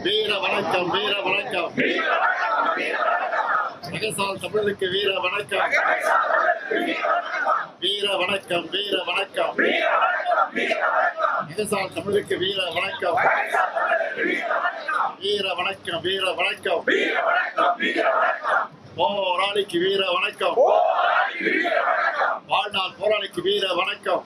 வீர வணக்கம் வீர வணக்கம் நகசால் தமிழுக்கு வீர வணக்கம் வீர வணக்கம் வீர வணக்கம் நகசால் தமிழுக்கு வீர வணக்கம் வீர வணக்கம் வீர வணக்கம் போராளிக்கு வீர வணக்கம் வாழ்நாள் போராளிக்கு வீர வணக்கம்